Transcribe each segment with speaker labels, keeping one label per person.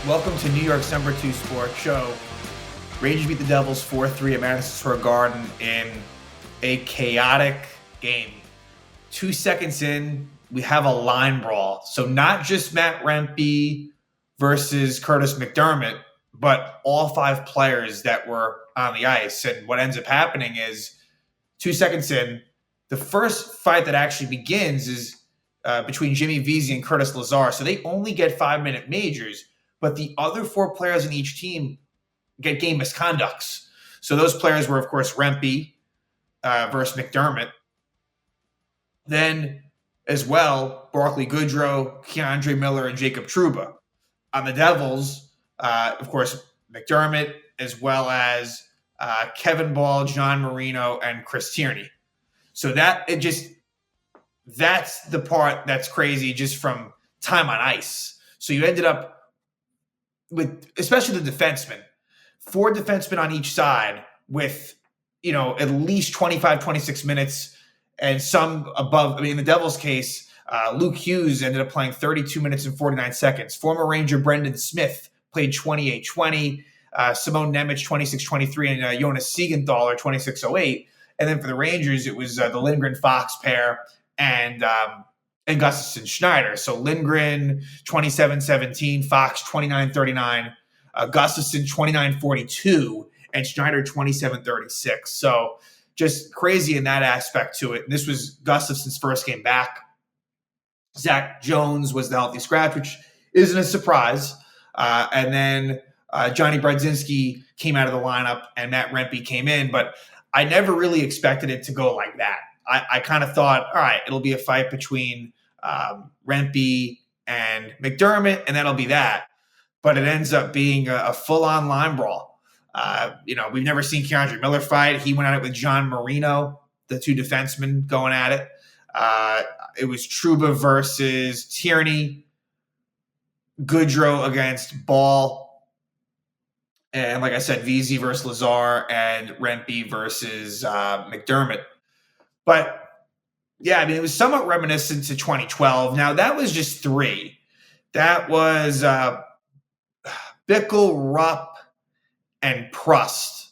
Speaker 1: Welcome to New York's #2 sports show. Rangers beat the Devils 4-3 at Madison Square Garden in a chaotic game. 2 seconds in, we have a line brawl. So not just Matt Rempe versus Curtis McDermott, but all 5 players that were on the ice. And what ends up happening is 2 seconds in, the first fight that actually begins is between Jimmy Vesey and Curtis Lazar. So they only get 5-minute majors, but the other 4 players in each team get game misconducts. So those players were, of course, Rempe versus McDermott. Then, as well, Barclay Goodrow, Keandre Miller, and Jacob Trouba. On the Devils, of course, McDermott, as well as Kevin Ball, John Marino, and Chris Tierney. So that's the part that's crazy just from time on ice. So you ended up with, especially the defensemen, 4 defensemen on each side with, at least 25, 26 minutes and some above. I mean, in the Devils' case, Luke Hughes ended up playing 32 minutes and 49 seconds. Former Ranger Brendan Smith played 28-20. Simone Nemec, 26-23, and Jonas Siegenthaler, 26-08. And then for the Rangers, it was the Lindgren-Fox pair and Gustafson Schneider. So Lindgren, 27-17, Fox, 29-39, Gustafson, 29-42, and Schneider, 27-36. So just crazy in that aspect to it. And this was Gustafson's first game back. Zach Jones was the healthy scratch, which isn't a surprise. And then Johnny Brodzinski came out of the lineup and Matt Rempe came in. But I never really expected it to go like that. I kind of thought, all right, it'll be a fight between Rempe and McDermott, and that'll be that. But it ends up being a full-on line brawl. We've never seen Keandre Miller fight. He went at it with John Marino, the 2 defensemen going at it. It was Trouba versus Tierney, Goodrow against Ball, and like I said, Vesey versus Lazar, and Rempe versus McDermott. But yeah, I mean, it was somewhat reminiscent to 2012. Now, that was just 3. That was Bickle, Rupp, and Prust,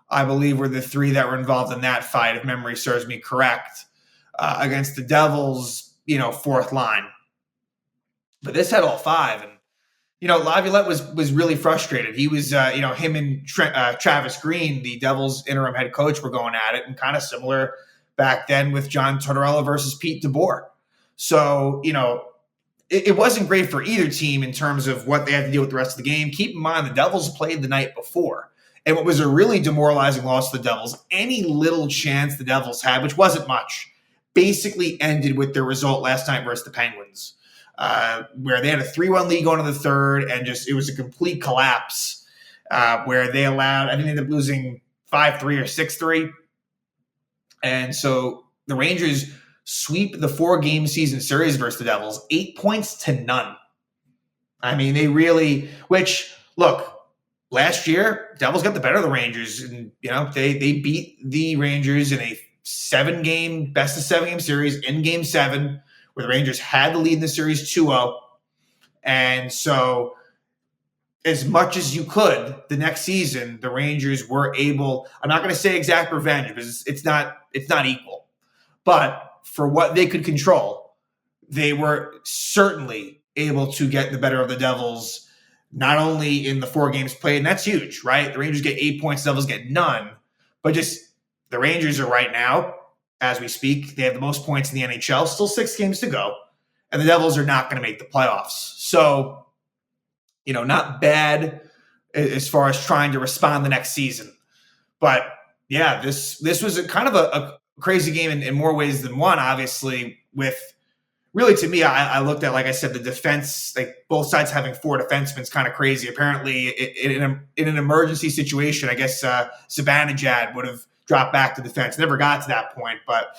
Speaker 1: I believe, were the 3 that were involved in that fight, if memory serves me correct, against the Devils, 4th line. But this had all 5. And, Laviolette was really frustrated. He was, him and Travis Green, the Devils interim head coach, were going at it, and kind of similar back then with John Tortorella versus Pete DeBoer. So, it wasn't great for either team in terms of what they had to deal with the rest of the game. Keep in mind, the Devils played the night before. And what was a really demoralizing loss to the Devils, any little chance the Devils had, which wasn't much, basically ended with their result last night versus the Penguins, where they had a 3-1 lead going to the third, and it was a complete collapse where they allowed, I think they ended up losing 5-3 or 6-3. And so the Rangers sweep the 4-game season series versus the Devils, 8 points to none. I mean, they really, which, look, last year, Devils got the better of the Rangers. And, they beat the Rangers in a best of 7-game series in Game 7, where the Rangers had the lead in the series 2-0. And so as much as you could, the next season, the Rangers were able, I'm not going to say exact revenge because it's not equal, but for what they could control, they were certainly able to get the better of the Devils, not only in the 4 games played, and that's huge, right? The Rangers get 8 points, Devils get none, but just the Rangers are right now, as we speak, they have the most points in the NHL, still 6 games to go, and the Devils are not going to make the playoffs. So, not bad as far as trying to respond the next season. But yeah, this was a kind of a crazy game in more ways than one, obviously, with really, to me, I looked at, like I said, the defense, like both sides having 4 defensemen is kind of crazy. Apparently, in an emergency situation, I guess Zibanejad would have dropped back to defense. Never got to that point. But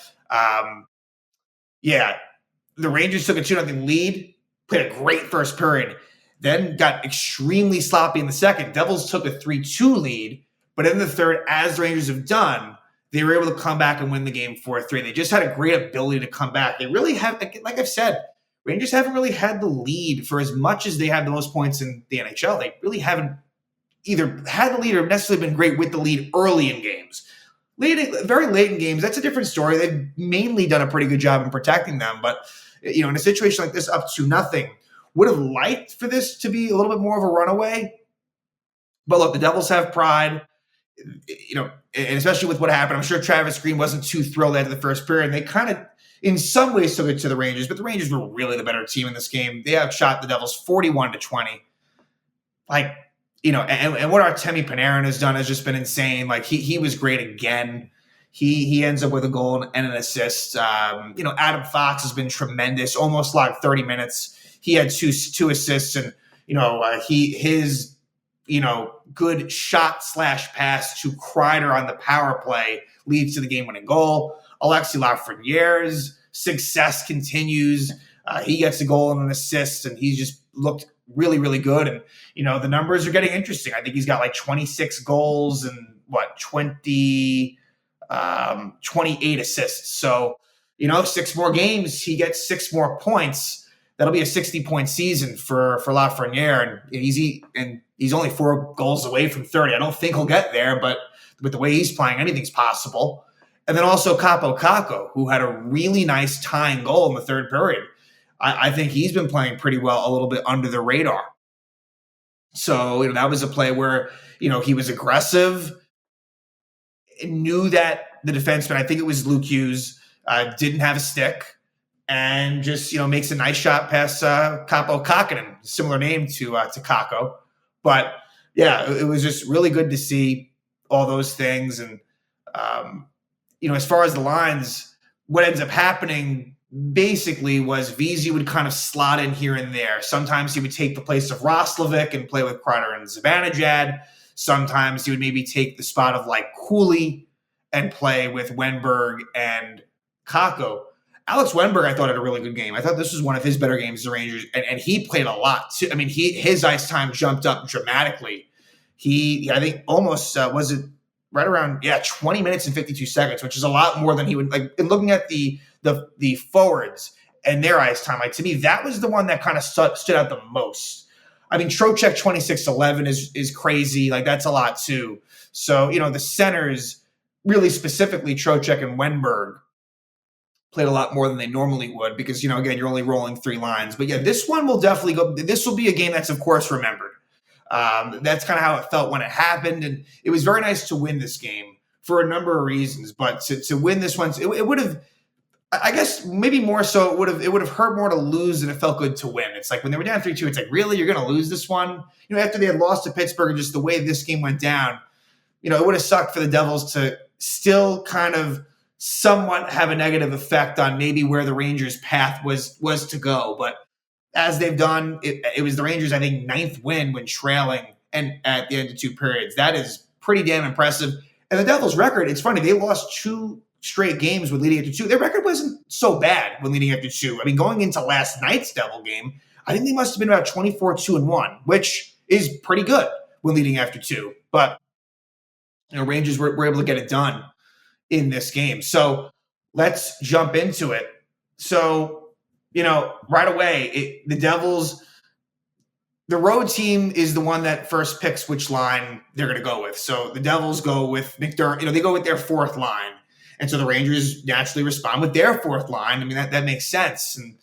Speaker 1: the Rangers took a 2-0 lead, played a great first period, then got extremely sloppy in the second. Devils took a 3-2 lead, but in the third, as the Rangers have done, they were able to come back and win the game 4-3. They just had a great ability to come back. They really have, like I've said, Rangers haven't really had the lead for as much as they have the most points in the NHL. They really haven't either had the lead or necessarily been great with the lead early in games. Very late in games, that's a different story. They've mainly done a pretty good job in protecting them. But, in a situation like this, up 2-0, would have liked for this to be a little bit more of a runaway. But look, the Devils have pride, and especially with what happened. I'm sure Travis Green wasn't too thrilled after the first period. And they kind of, in some ways, took it to the Rangers, but the Rangers were really the better team in this game. They outshot the Devils 41-20. And what Artemi Panarin has done has just been insane. Like he was great again. He ends up with a goal and an assist. Adam Fox has been tremendous. Almost logged 30 minutes. He had two assists, and his good shot/pass to Kreider on the power play leads to the game-winning goal. Alexis Lafreniere's success continues. He gets a goal and an assist, and he's just looked really, really good. And, the numbers are getting interesting. I think he's got like 26 goals and 28 assists. So, 6 more games, he gets 6 more points. That'll be a 60-point season for Lafreniere. And he's only 4 goals away from 30. I don't think he'll get there, but with the way he's playing, anything's possible. And then also Kaapo Kakko, who had a really nice tying goal in the third period. I think he's been playing pretty well, a little bit under the radar. So, that was a play where, he was aggressive, knew that the defenseman, I think it was Luke Hughes, didn't have a stick, and just, makes a nice shot past Kaapo Kakkonen, similar name to Kakko. But, yeah, it was just really good to see all those things. And, as far as the lines, what ends up happening basically was Vesey would kind of slot in here and there. Sometimes he would take the place of Roslovic and play with Kreider and Zibanejad. Sometimes he would maybe take the spot of like Cooley and play with Wenberg and Kakko. Alex Wenberg, I thought, had a really good game. I thought this was one of his better games as the Rangers, and he played a lot too. I mean, his ice time jumped up dramatically. I think almost was it right around 20 minutes and 52 seconds, which is a lot more than he would like. And looking at the forwards and their ice time, to me, that was the one that kind of stood out the most. I mean, Trocheck 26-11 is crazy. Like, that's a lot too. So, the centers, really specifically Trocheck and Wenberg, played a lot more than they normally would because, again, you're only rolling 3 lines. But, yeah, this one will definitely go – this will be a game that's, of course, remembered. That's kind of how it felt when it happened. And it was very nice to win this game for a number of reasons. But to win this one, it would have – I guess maybe more so it would have hurt more to lose than it felt good to win. It's like when they were down 3-2, it's like, really, you're going to lose this one? After they had lost to Pittsburgh and just the way this game went down, it would have sucked for the Devils to still kind of somewhat have a negative effect on maybe where the Rangers' path was to go. But as they've done, it was the Rangers, I think, 9th win when trailing and at the end of 2 periods. That is pretty damn impressive. And the Devils' record, it's funny, they lost 2 straight games with leading after 2. Their record wasn't so bad when leading after 2. I mean, going into last night's Devil game, I think they must have been about 24-2-1, which is pretty good when leading after 2. But, Rangers were able to get it done in this game. So let's jump into it. So, right away, the Devils, the road team is the one that first picks which line they're going to go with. So the Devils go with McDermott, they go with their 4th line. And so the Rangers naturally respond with their 4th line. I mean, that makes sense. And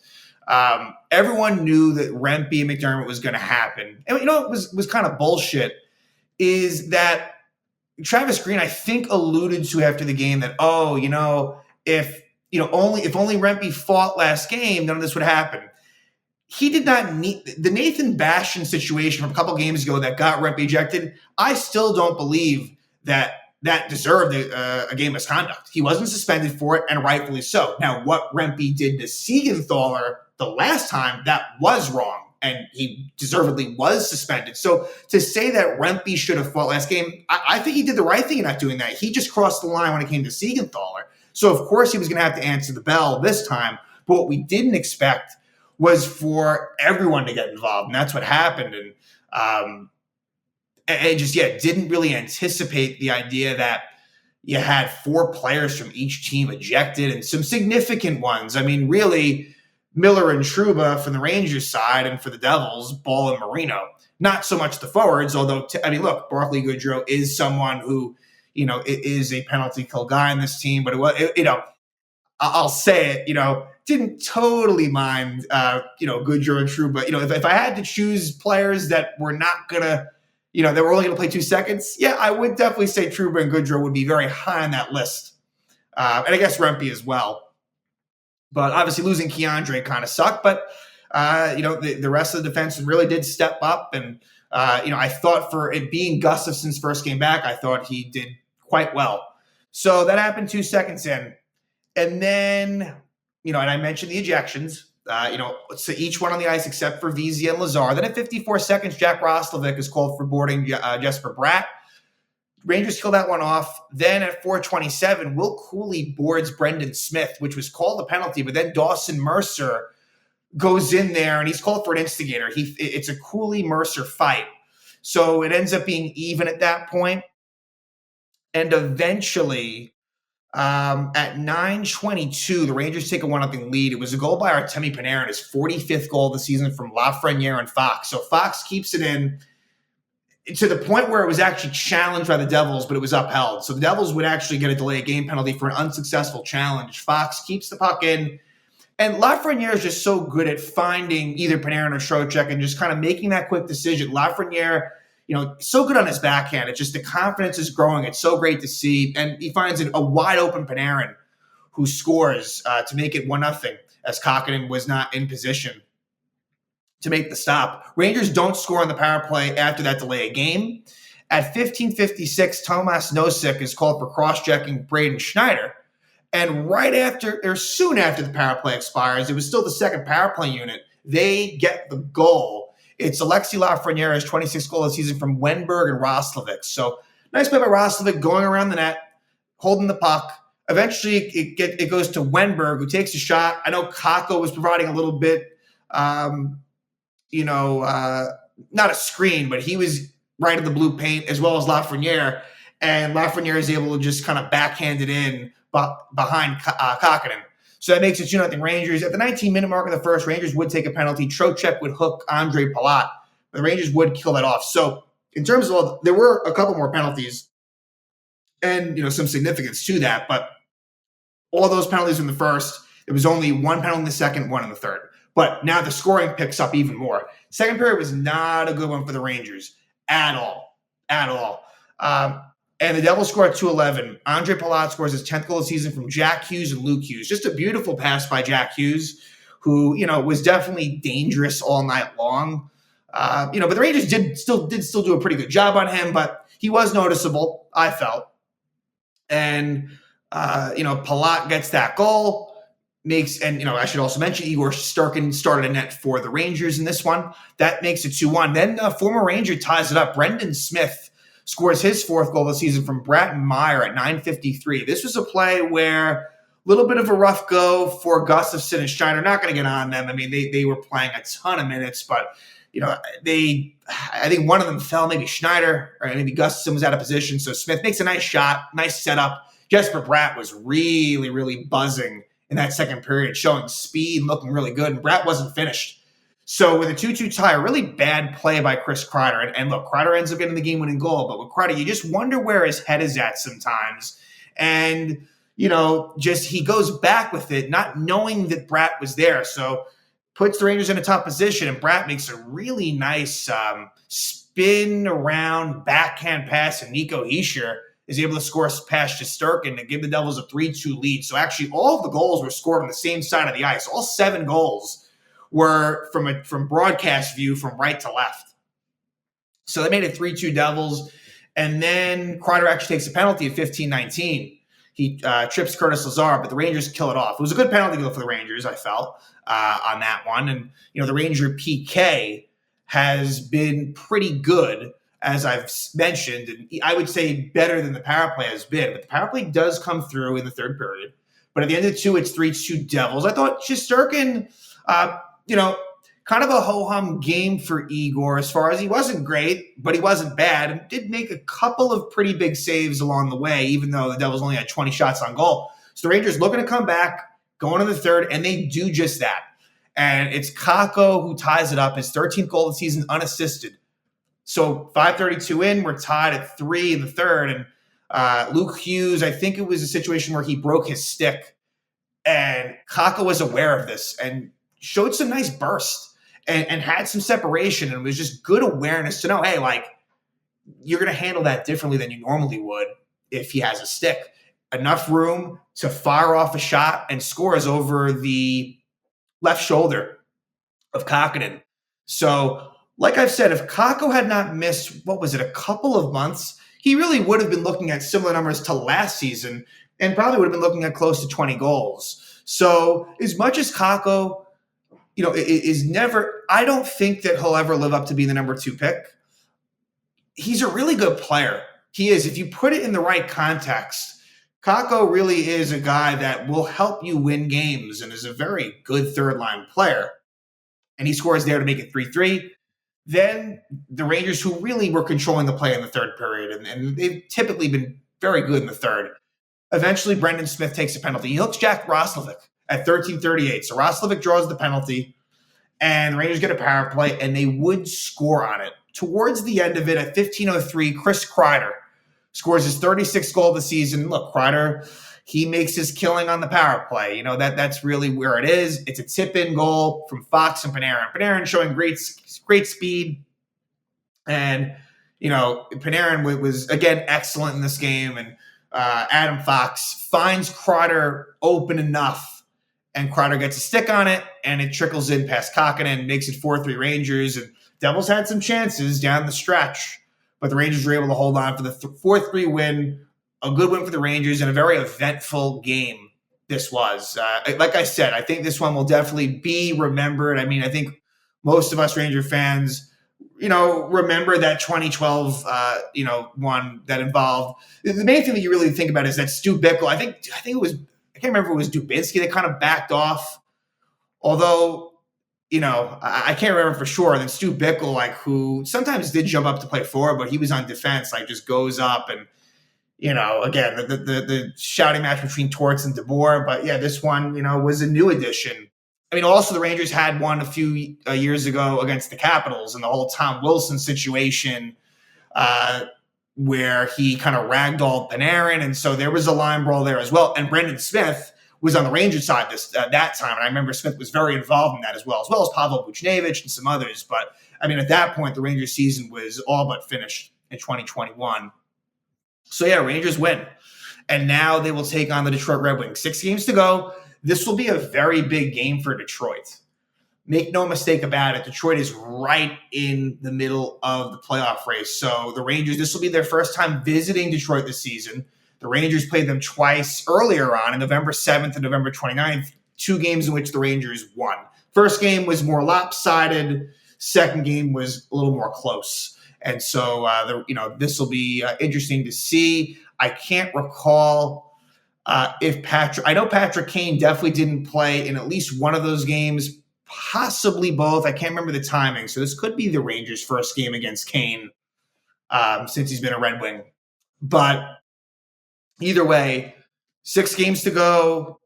Speaker 1: everyone knew that Rempe and McDermott was going to happen. And what was kind of bullshit is that Travis Green, I think, alluded to after the game that, if only Rempe fought last game, none of this would happen. He did not need the Nathan Bastian situation from a couple games ago that got Rempe ejected. I still don't believe that deserved a game misconduct. He wasn't suspended for it, and rightfully so. Now, what Rempe did to Siegenthaler the last time, that was wrong, and he deservedly was suspended. So to say that Rempe should have fought last game, I think he did the right thing in not doing that. He just crossed the line when it came to Siegenthaler. So, of course, he was going to have to answer the bell this time. But what we didn't expect was for everyone to get involved, and that's what happened. And didn't really anticipate the idea that you had 4 players from each team ejected and some significant ones. I mean, really, Miller and Trouba from the Rangers side, and for the Devils, Ball and Marino. Not so much the forwards, although, look, Barclay Goodrow is someone who, is a penalty kill guy in this team, but I'll say it, didn't totally mind, Goodrow and Trouba. If I had to choose players that were not going to, that were only going to play 2 seconds, yeah, I would definitely say Trouba and Goodrow would be very high on that list. And I guess Rempe as well. But obviously losing Keandre kind of sucked. But, the rest of the defense really did step up. And, I thought for it being Gustafson's first game back, I thought he did quite well. So that happened 2 seconds in. And then, and I mentioned the ejections, so each one on the ice except for Veazey and Lazar. Then at 54 seconds, Jack Roslovic is called for boarding Jesper Bratt. Rangers kill that one off. Then at 4:27, Will Cooley boards Brendan Smith, which was called a penalty, but then Dawson Mercer goes in there and he's called for an instigator. It's a Cooley-Mercer fight. So it ends up being even at that point. And eventually, at 9:22, the Rangers take a 1-0 lead. It was a goal by Artemi Panarin, his 45th goal of the season from Lafreniere and Fox. So Fox keeps it in to the point where it was actually challenged by the Devils, but it was upheld. So the Devils would actually get a delay of game penalty for an unsuccessful challenge. Fox keeps the puck in. And Lafreniere is just so good at finding either Panarin or Trocheck and just kind of making that quick decision. Lafreniere, so good on his backhand. It's just the confidence is growing. It's so great to see. And he finds a wide open Panarin who scores to make it 1-0 as Kokkonen was not in position to make the stop. Rangers don't score on the power play after that delay of game. At 15:56, Tomas Nosek is called for cross-checking Braden Schneider. And right after, or soon after the power play expires, it was still the second power play unit, they get the goal. It's Alexi Lafreniere's 26th goal of the season from Wenberg and Roslovic. So nice play by Roslovic going around the net, holding the puck. Eventually, it goes to Wenberg, who takes a shot. I know Kakko was providing a little bit, not a screen, but he was right in the blue paint as well as Lafreniere. And Lafreniere is able to just kind of backhand it in behind Kokkonen. So that makes it 2-0 Rangers. At the 19-minute mark of the first, Rangers would take a penalty. Trocheck would hook Andre Palat. The Rangers would kill that off. So in terms of, there were a couple more penalties and, some significance to that. But all those penalties in the first, there was only one penalty in the second, one in the third. But now the scoring picks up even more. Second period was not a good one for the Rangers at all. And the Devils score at 2:11. Andre Palat scores his 10th goal of the season from Jack Hughes and Luke Hughes. Just a beautiful pass by Jack Hughes, who, was definitely dangerous all night long. But the Rangers did still do a pretty good job on him, but he was noticeable, I felt. And, Palat gets that goal. I should also mention Igor Shesterkin started a net for the Rangers in this one. That makes it 2-1. Then former Ranger ties it up. Brendan Smith scores his 4th goal of the season from Bratton Meyer at 9:53. This was a play where a little bit of a rough go for Gustafson and Schneider. Not going to get on them. I mean, they were playing a ton of minutes, but I think one of them fell, maybe Schneider, or maybe Gustafson was out of position. So Smith makes a nice shot, nice setup. Jesper Bratt was really, really buzzing in that second period, showing speed, looking really good, and Bratt wasn't finished. So with a 2-2 tie, a really bad play by Chris Kreider. And look, Kreider ends up getting the game-winning goal, but with Kreider, you just wonder where his head is at sometimes. And, he goes back with it, not knowing that Bratt was there. So puts the Rangers in a tough position, and Bratt makes a really nice spin around backhand pass, and Nico Hischier is able to score past Shesterkin to give the Devils a 3-2 lead. So actually all of the goals were scored on the same side of the ice. All 7 goals were from broadcast view from right to left. So they made it 3-2 Devils. And then Kreider actually takes a penalty at 15-19. He trips Curtis Lazar, but the Rangers kill it off. It was a good penalty kill for the Rangers, I felt, on that one. And, the Ranger PK has been pretty good, as I've mentioned, and I would say better than the power play has been. But the power play does come through in the third period. But at the end of 2, it's 3-2 Devils. I thought Shesterkin, kind of a ho-hum game for Igor as far as he wasn't great, but he wasn't bad. And did make a couple of pretty big saves along the way, even though the Devils only had 20 shots on goal. So the Rangers looking to come back, going to the third, and they do just that. And it's Kako who ties it up, his 13th goal of the season, unassisted. So 5:32 in, we're tied at 3 in the third. And Luke Hughes, I think it was a situation where he broke his stick. And Kako was aware of this and showed some nice burst and had some separation, and was just good awareness to know, hey, like, you're going to handle that differently than you normally would if he has a stick. Enough room to fire off a shot and scores over the left shoulder of Kakkonen. So, like I've said, if Kakko had not missed, a couple of months, he really would have been looking at similar numbers to last season and probably would have been looking at close to 20 goals. So, as much as Kakko, is never, I don't think that he'll ever live up to being the number 2 pick. He's a really good player. He is. If you put it in the right context, Kakko really is a guy that will help you win games and is a very good third-line player. And he scores there to make it 3-3. Then the Rangers, who really were controlling the play in the third period, and they've typically been very good in the third. Eventually, Brendan Smith takes a penalty. He hooks Jack Roslovic at 13:38. So Roslovic draws the penalty, and the Rangers get a power play, and they would score on it. Towards the end of it, at 15:03, Chris Kreider scores his 36th goal of the season. Look, Kreider, he makes his killing on the power play. That's really where it is. It's a tip-in goal from Fox and Panarin. Panarin showing great speed. And, Panarin was, again, excellent in this game. And Adam Fox finds Kreider open enough, and Kreider gets a stick on it, and it trickles in past Kakkonen, makes it 4-3 Rangers. And Devils had some chances down the stretch, but the Rangers were able to hold on for the 4-3 win. A good win for the Rangers and a very eventful game this was. Like I said, I think this one will definitely be remembered. I mean, I think most of us Ranger fans, remember that 2012, one that involved. The main thing that you really think about is that Stu Bickle. I think it was. I can't remember if it was Dubinsky that kind of backed off. Although, I can't remember for sure. And then Stu Bickle, who sometimes did jump up to play forward, but he was on defense, just goes up and. Again, the shouting match between Torts and DeBoer. But yeah, this one, was a new addition. I mean, also the Rangers had one a few years ago against the Capitals, and the whole Tom Wilson situation where he kind of ragdolled Panarin. And so there was a line brawl there as well. And Brendan Smith was on the Rangers side that time. And I remember Smith was very involved in that as well as Pavel Buchnevich and some others. But I mean, at that point, the Rangers season was all but finished in 2021. So yeah, Rangers win. And now they will take on the Detroit Red Wings. 6 games to go. This will be a very big game for Detroit. Make no mistake about it, Detroit is right in the middle of the playoff race. So the Rangers, this will be their first time visiting Detroit this season. The Rangers played them twice earlier on November 7th and November 29th, 2 games in which the Rangers won. First game was more lopsided. Second game was a little more close. And so, this will be interesting to see. I can't recall if I know Patrick Kane definitely didn't play in at least one of those games, possibly both. I can't remember the timing. So this could be the Rangers' first game against Kane since he's been a Red Wing. But either way, 6 games to go.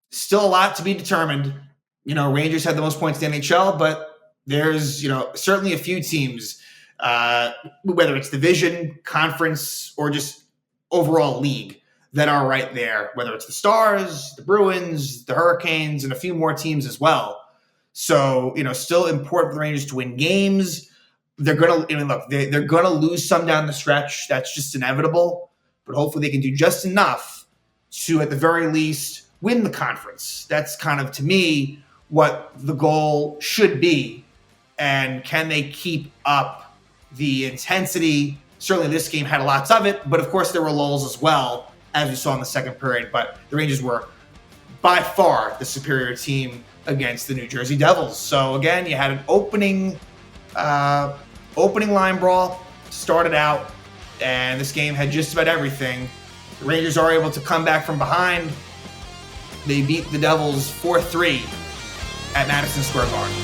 Speaker 1: Still a lot to be determined. Rangers had the most points in the NHL, but there's, certainly a few teams whether it's division, conference, or just overall league that are right there, whether it's the Stars, the Bruins, the Hurricanes, and a few more teams as well. So, still important for the Rangers to win games. They're going to, they're going to lose some down the stretch. That's just inevitable. But hopefully they can do just enough to, at the very least, win the conference. That's kind of, to me, what the goal should be. And can they keep up the intensity? Certainly this game had lots of it, but of course there were lulls as well, as we saw in the second period. But the Rangers were by far the superior team against the New Jersey Devils. So again, you had an opening line brawl, started out, and this game had just about everything. The Rangers are able to come back from behind. They beat the Devils 4-3 at Madison Square Garden.